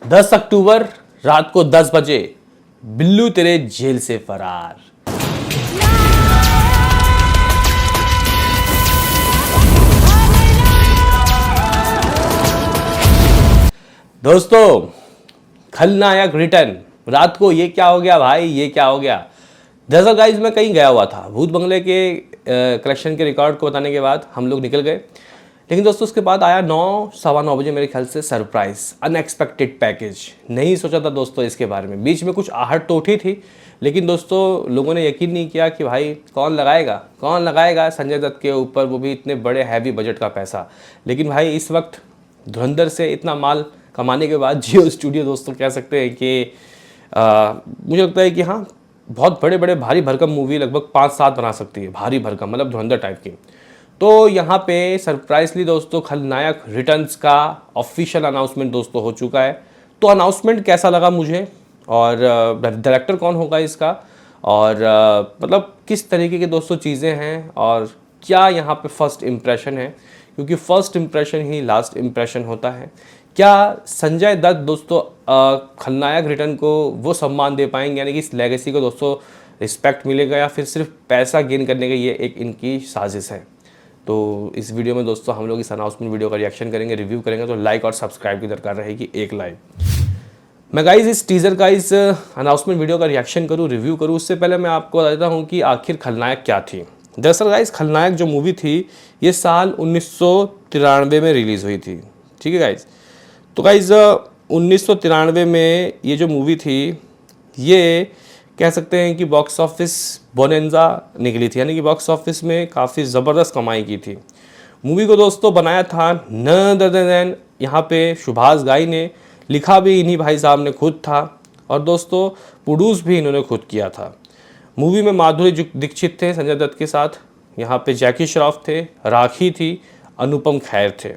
10 अक्टूबर रात को 10 बजे बिल्लू तेरे जेल से फरार। दोस्तों, खलनायक रिटर्न। रात को ये क्या हो गया भाई, ये क्या हो गया। दरअसल गाइस मैं कहीं गया हुआ था, भूत बंगले के कलेक्शन के रिकॉर्ड को बताने के बाद हम लोग निकल गए। लेकिन दोस्तों उसके बाद आया 9 सवा 9 बजे मेरे ख्याल से सरप्राइज, अनएक्सपेक्टेड पैकेज। नहीं सोचा था दोस्तों इसके बारे में। बीच में कुछ आहट तो उठी थी, लेकिन दोस्तों लोगों ने यकीन नहीं किया कि भाई कौन लगाएगा संजय दत्त के ऊपर, वो भी इतने बड़े हैवी बजट का पैसा। लेकिन भाई इस वक्त धुरंधर से इतना माल कमाने के बाद जियो स्टूडियो दोस्तों कह सकते हैं कि मुझे लगता है कि हाँ, बहुत बड़े बड़े भारी भरकम मूवी लगभग 5-7 बना सकती है। भारी भरकम मतलब धुरंधर टाइप की। तो यहाँ पे सरप्राइजली दोस्तों खलनायक रिटर्न्स का ऑफिशियल अनाउंसमेंट दोस्तों हो चुका है। तो अनाउंसमेंट कैसा लगा मुझे, और डायरेक्टर कौन होगा इसका, और मतलब किस तरीके की दोस्तों चीज़ें हैं, और क्या यहाँ पे फर्स्ट इम्प्रेशन है, क्योंकि फर्स्ट इम्प्रेशन ही लास्ट इम्प्रेशन होता है। क्या संजय दत्त दोस्तों खलनायक रिटर्न को वो सम्मान दे पाएंगे, यानी कि इस लेगेसी को दोस्तों रिस्पेक्ट मिलेगा, या फिर सिर्फ पैसा गेन करने का ये एक इनकी साजिश है। तो इस वीडियो में दोस्तों हम लोग इस अनाउंसमेंट वीडियो का रिएक्शन करेंगे, रिव्यू करेंगे। तो लाइक और सब्सक्राइब की दरकार रहेगी, एक लाइक। मैं गाइज इस टीज़र का, इस अनाउंसमेंट वीडियो का रिएक्शन करूँ, रिव्यू करूँ, उससे पहले मैं आपको बता देता हूँ कि आखिर खलनायक क्या थी। दरअसल गाइज खलनायक जो मूवी थी ये साल 1993 में रिलीज़ हुई थी। ठीक है गाइज। तो गाइज 1993 में ये जो मूवी थी ये कह सकते हैं कि बॉक्स ऑफिस बोनेंजा निकली थी, यानी कि बॉक्स ऑफिस में काफ़ी ज़बरदस्त कमाई की थी। मूवी को दोस्तों बनाया था नन अदर देन यहाँ पे सुभाष घाई ने, लिखा भी इन्हीं भाई साहब ने खुद था, और दोस्तों प्रोड्यूस भी इन्होंने खुद किया था। मूवी में माधुरी दीक्षित थे संजय दत्त के साथ, यहाँ पे जैकी श्रॉफ थे, राखी थी, अनुपम खेर थे।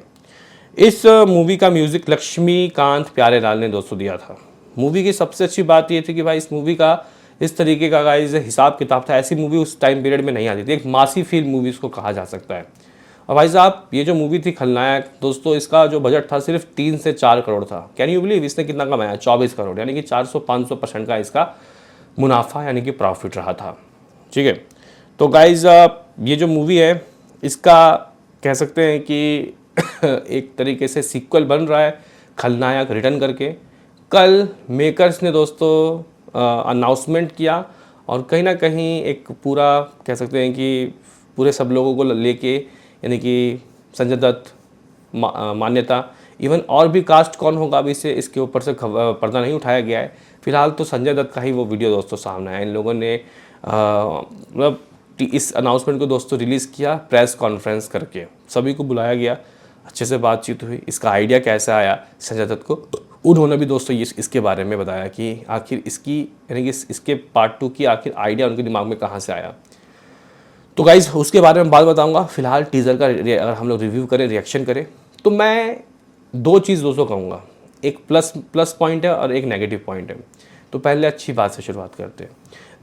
इस मूवी का म्यूज़िक लक्ष्मीकांत प्यारेलाल ने दोस्तों दिया था। मूवी की सबसे अच्छी बात ये थी कि भाई इस मूवी का इस तरीके का गाइस हिसाब किताब था। ऐसी मूवी उस टाइम पीरियड में नहीं आती थी, एक मासी फील मूवी इसको कहा जा सकता है। और भाई साहब ये जो मूवी थी खलनायक दोस्तों, इसका जो बजट था सिर्फ 3 से 4 करोड़ था। कैन यू बिलीव इसने कितना कमाया, 24 करोड़, यानी कि 400-500% का इसका मुनाफा यानी कि प्रॉफिट रहा था। ठीक है। तो गाइज ये जो मूवी है इसका कह सकते हैं कि एक तरीके से सीक्वल बन रहा है खलनायक रिटर्न करके। कल मेकर्स ने दोस्तों अनाउंसमेंट किया, और कहीं ना कहीं एक पूरा कह सकते हैं कि पूरे सब लोगों को लेके, यानी कि संजय दत्त, मान्यता, इवन और भी कास्ट कौन होगा अभी से इसके ऊपर से पर्दा नहीं उठाया गया है। फिलहाल तो संजय दत्त का ही वो वीडियो दोस्तों सामने आया। इन लोगों ने मतलब इस अनाउंसमेंट को दोस्तों रिलीज़ किया प्रेस कॉन्फ्रेंस करके, सभी को बुलाया गया, अच्छे से बातचीत हुई। इसका आइडिया कैसे आया संजय दत्त को, उन्होंने भी दोस्तों इसके बारे में बताया कि आखिर इसकी यानी कि इसके पार्ट 2 की आखिर आइडिया उनके दिमाग में कहाँ से आया। तो गाइज उसके बारे में बात बताऊंगा। फिलहाल टीज़र का अगर हम लोग रिव्यू करें, रिएक्शन करें, तो मैं 2 चीज़ दोस्तों कहूँगा। एक प्लस पॉइंट है और एक नेगेटिव पॉइंट है। तो पहले अच्छी बात से शुरुआत करते हैं।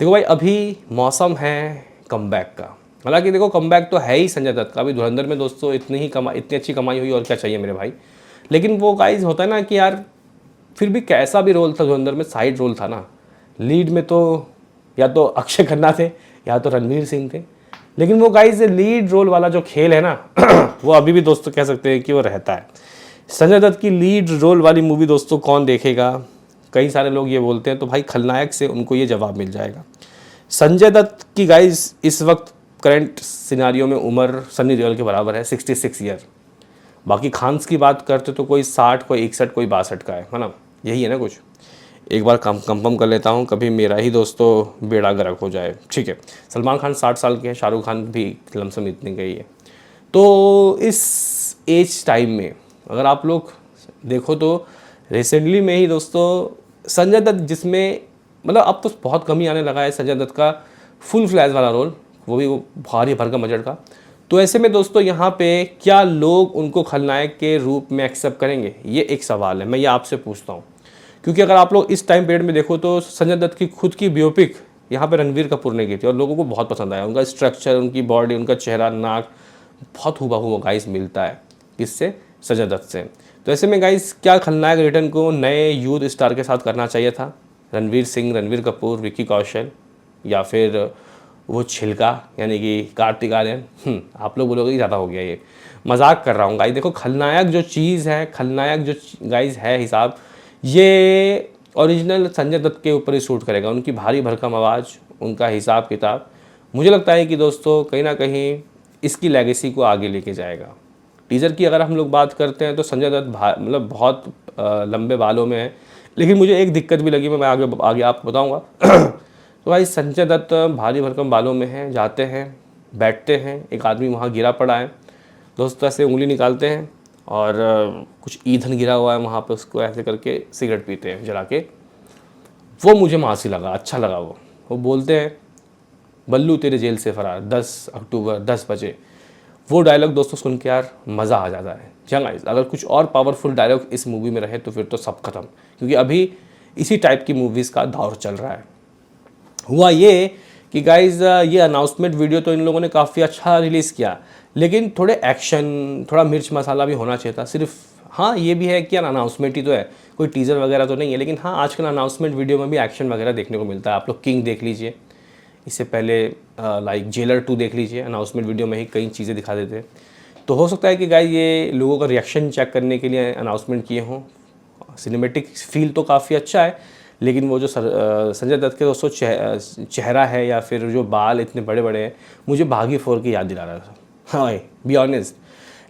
देखो भाई अभी मौसम है कमबैक का। हालांकि देखो कमबैक तो है ही संजय दत्त का। अभी धुरंधर में दोस्तों इतनी अच्छी कमाई हुई, और क्या चाहिए मेरे भाई। लेकिन वो गाइज होता है ना कि यार फिर भी कैसा भी रोल था धुरंधर में, साइड रोल था ना। लीड में तो या तो अक्षय खन्ना थे या तो रणवीर सिंह थे, लेकिन वो गाइज लीड रोल वाला जो खेल है ना वो अभी भी दोस्तों कह सकते हैं कि वो रहता है। संजय दत्त की लीड रोल वाली मूवी दोस्तों कौन देखेगा, कई सारे लोग ये बोलते हैं। तो भाई खलनायक से उनको ये जवाब मिल जाएगा। संजय दत्त की गाइज इस वक्त करंट सिनारियो में उम्र सनी देओल के बराबर है, 66 ईयर। बाकी खान्स की बात करते तो कोई 60, कोई 61, कोई 62 का है ना, यही है ना कुछ। एक बार कंफर्म कर लेता हूँ, कभी मेरा ही दोस्तों बेड़ा गर्क हो जाए। ठीक है। सलमान खान 60 साल के हैं, शाहरुख खान भी लमसम इतने का ही है। तो इस एज टाइम में अगर आप लोग देखो तो रिसेंटली में ही दोस्तों संजय दत्त, जिसमें मतलब अब तो बहुत कम ही आने लगा है संजय दत्त का फुल फ्लैश वाला रोल, वो भी भारी भरकम बजट का। तो ऐसे में दोस्तों यहाँ पे क्या लोग उनको खलनायक के रूप में एक्सेप्ट करेंगे, ये एक सवाल है। मैं ये आपसे पूछता हूँ, क्योंकि अगर आप लोग इस टाइम पीरियड में देखो तो संजय दत्त की खुद की बायोपिक यहाँ पे रणवीर कपूर ने की थी, और लोगों को बहुत पसंद आया। उनका स्ट्रक्चर, उनकी बॉडी, उनका चेहरा, नाक बहुत हुबहू गाइस मिलता है किससे, संजय दत्त से। तो ऐसे में गाइस क्या खलनायक रिटर्न को नए यूथ स्टार के साथ करना चाहिए था? रणवीर सिंह, रणवीर कपूर, विक्की कौशल, या फिर वो छिलका यानी कि कार्तिक आर्यन? आप लोग बोलोगे ज़्यादा हो गया ये, मजाक कर रहा हूँ गाइस। देखो खलनायक जो चीज़ है, खलनायक जो गाइस है हिसाब, ये ओरिजिनल संजय दत्त के ऊपर ही शूट करेगा। उनकी भारी भरकम आवाज़, उनका हिसाब किताब, मुझे लगता है कि दोस्तों कहीं ना कहीं इसकी लेगेसी को आगे लेके जाएगा। टीज़र की अगर हम लोग बात करते हैं तो संजय दत्त मतलब बहुत लंबे बालों में है, लेकिन मुझे एक दिक्कत भी लगी, मैं आगे आगे आपको बताऊंगा। तो भाई संजय दत्त भारी भरकम बालों में हैं, जाते हैं बैठते हैं, एक आदमी वहाँ गिरा पड़ा है, दोस्तों ऐसे उंगली निकालते हैं और कुछ ईंधन गिरा हुआ है वहाँ पे, उसको ऐसे करके सिगरेट पीते हैं जला के। वो मुझे मासी लगा, अच्छा लगा। वो बोलते हैं बल्लू तेरे जेल से फरार 10 अक्टूबर 10 बजे। वो डायलॉग दोस्तों सुन के यार मज़ा आ जाता है। क्या गाइस, अगर कुछ और पावरफुल डायलॉग इस मूवी में रहे तो फिर तो सब खत्म, क्योंकि अभी इसी टाइप की मूवीज़ का दौर चल रहा है। हुआ ये कि गाइस ये अनाउंसमेंट वीडियो तो इन लोगों ने काफ़ी अच्छा रिलीज़ किया, लेकिन थोड़े एक्शन, थोड़ा मिर्च मसाला भी होना चाहिए था। सिर्फ हाँ ये भी है कि यार अनाउंसमेंट ही तो है, कोई टीज़र वगैरह तो नहीं है, लेकिन हाँ आजकल अनाउंसमेंट वीडियो में भी एक्शन वगैरह देखने को मिलता है। आप लोग किंग देख लीजिए, इससे पहले लाइक जेलर 2 देख लीजिए, अनाउंसमेंट वीडियो में ही कई चीज़ें दिखा देते हैं। तो हो सकता है कि गाइस ये लोगों का रिएक्शन चेक करने के लिए अनाउंसमेंट किए हों। सिनेमेटिक फील तो काफ़ी अच्छा है, लेकिन वो जो संजय दत्त के दोस्तों चेहरा है या फिर जो बाल इतने बड़े बड़े हैं, मुझे भागी 4 की याद दिला रहा था। हाँ बी ऑनेस्ट,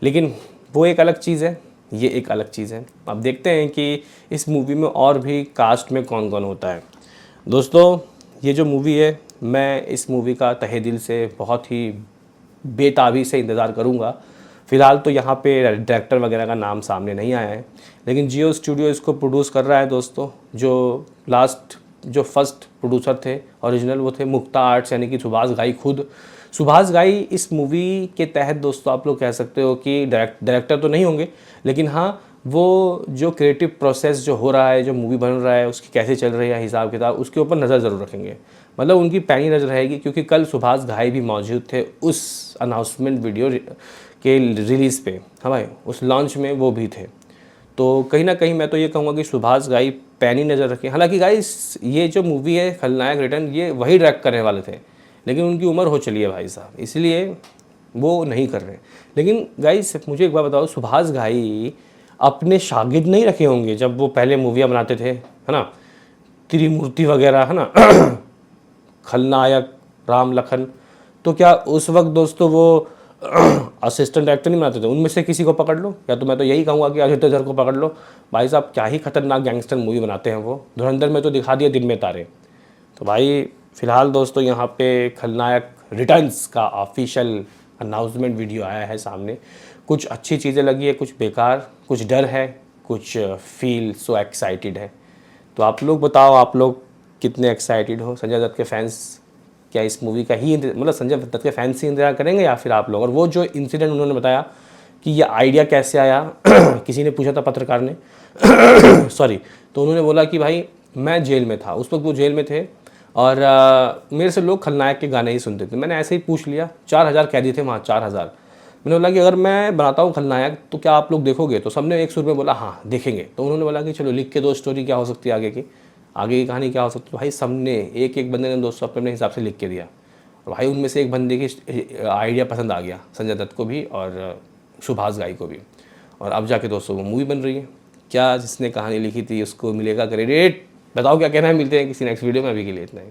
लेकिन वो एक अलग चीज़ है, ये एक अलग चीज़ है। अब देखते हैं कि इस मूवी में और भी कास्ट में कौन कौन होता है। दोस्तों ये जो मूवी है, मैं इस मूवी का तहे दिल से बहुत ही बेताबी से इंतज़ार करूँगा। फ़िलहाल तो यहाँ पे डायरेक्टर वगैरह का नाम सामने नहीं आया है, लेकिन जियो स्टूडियो इसको प्रोड्यूस कर रहा है दोस्तों। जो फर्स्ट प्रोड्यूसर थे ओरिजिनल, वो थे मुक्ता आर्ट्स, यानी कि सुभाष घाई खुद। सुभाष घाई इस मूवी के तहत दोस्तों आप लोग कह सकते हो कि डायरेक्टर तो नहीं होंगे, लेकिन हाँ वो जो क्रिएटिव प्रोसेस जो हो रहा है, जो मूवी बन रहा है, उसकी कैसे चल रही है हिसाब किताब, उसके ऊपर नज़र ज़रूर रखेंगे। मतलब उनकी पैनी नज़र रहेगी, क्योंकि कल सुभाष घाई भी मौजूद थे उस अनाउंसमेंट वीडियो के रिलीज़ पे। हाँ भाई, उस लॉन्च में वो भी थे। तो कहीं ना कहीं मैं तो ये कहूँगा कि सुभाष घाई पैनी नज़र रखें। हालांकि गाइस ये जो मूवी है खलनायक रिटर्न, ये वही डायरेक्ट करने वाले थे, लेकिन उनकी उम्र हो चली है भाई साहब, इसलिए वो नहीं कर रहे। लेकिन गाइस मुझे एक बात बताओ, सुभाष घाई अपने शागिर्द नहीं रखे होंगे जब वो पहले मूवियाँ बनाते थे, है ना, त्रिमूर्ति वगैरह, है ना, खलनायक, राम लखन, तो क्या उस वक्त दोस्तों वो असिस्टेंट डायरेक्टर नहीं बनाते थे? उनमें से किसी को पकड़ लो, या तो मैं तो यही कहूँगा कि आदित्य धर को पकड़ लो। भाई साहब क्या ही खतरनाक गैंगस्टर मूवी बनाते हैं वो। धुरंधर में तो दिखा दिया दिन में तारे। तो भाई फ़िलहाल दोस्तों यहाँ पे खलनायक रिटर्न्स का ऑफिशियल अनाउंसमेंट वीडियो आया है सामने। कुछ अच्छी चीज़ें लगी है, कुछ बेकार, कुछ डर है, कुछ फील सो एक्साइटेड है। तो आप लोग बताओ, आप लोग कितने एक्साइटेड हो? संजय दत्त के फैंस क्या इस मूवी का ही मतलब संजय दत्त के फैंस ही इंतजार करेंगे, या फिर आप लोग? और वो जो इंसिडेंट उन्होंने बताया कि ये आइडिया कैसे आया, किसी ने पूछा था पत्रकार ने सॉरी, तो उन्होंने बोला कि भाई मैं जेल में था, उस वक्त वो जेल में थे और मेरे से लोग खलनायक के गाने ही सुनते थे। मैंने ऐसे ही पूछ लिया, 4000 कैदी थे वहाँ, 4000। मैंने बोला कि अगर मैं बनाता हूँ खलनायक तो क्या आप लोग देखोगे? तो सबने एक सुर में बोला हाँ देखेंगे। तो उन्होंने बोला कि चलो लिख के दो स्टोरी, क्या हो सकती है आगे की कहानी क्या हो सकती है। भाई सबने एक एक बंदे ने दोस्तों अपने हिसाब से लिख के दिया, और भाई उनमें से एक बंदे की आइडिया पसंद आ गया संजय दत्त को भी और सुभाष घाई को भी, और अब जाके दोस्तों वो मूवी बन रही है। क्या जिसने कहानी लिखी थी उसको मिलेगा क्रेडिट? बताओ क्या कहना है। मिलते हैं किसी नेक्स्ट वीडियो में, अभी के लिए इतना ही।